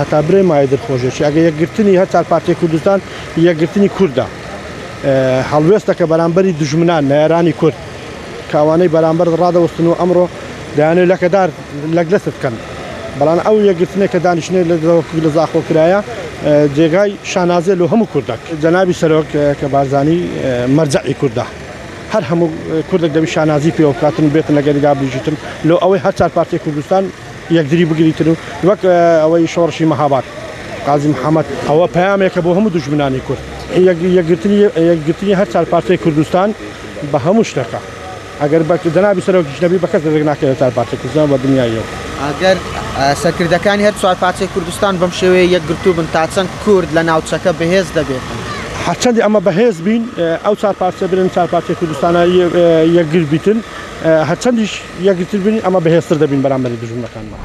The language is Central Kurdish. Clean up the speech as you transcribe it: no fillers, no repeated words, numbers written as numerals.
هەتا برێ مای دڵخۆشێکی ئەگە یەکگرتنی هەر چار پارتیای کوردستان یەکگرتنی کووردە هەڵوێستەکە بەرامبەری دژمنان نایرانی کورد کاوانەی بەرامبەر ڕادەوەستن و ئەمڕۆ دەیانێت لەکەدار لەگلەست بکەن بەڵام ئەو یەکگرتنێک کە دانیشتنێ لە زاخۆ کرایە جێگای شانازێ لە هەموو کوردەك جەنابی سەرۆک کە بارزانی مەرجەعی کووردە هەر هەموو کوردێک دەبی شانازی پێوە بکاتن بێتن لەگەریگا بژیتن لەو ئەوەی هەر چار پارتیای کوردستان یەکدری بگریتن و وەک ئەوەی شۆڕشی مەهاباد قازی محەممەد ئەوە پەیامێکە بۆ هەموو دژمنانی کورد یەکگرتنی هەر چار پارتیای کوردستان بە هەموو شتەکە ئەگەر جەنابی سەرۆکیش نەبی بە کەس دەرێک ناکرێت چار پارتیای کوردستان بە دنیایەوە ئەگەر سەرکردەکانی هەر چوار پارتیای کوردستان بەم شێوەیە یەکگرتوو بن تا چەند کورد لە ناوچەکە بەهێز دەبێتن هەرچەندی ئەمە بەهێز بین ئەو چار پارتیە برن چار پارتیای کوردستانە یەکگر بیتن هەرچەندیش یەکگرتر بین ئەمە بەهێزتر دەبین بەرامبەری دژمنەکانمان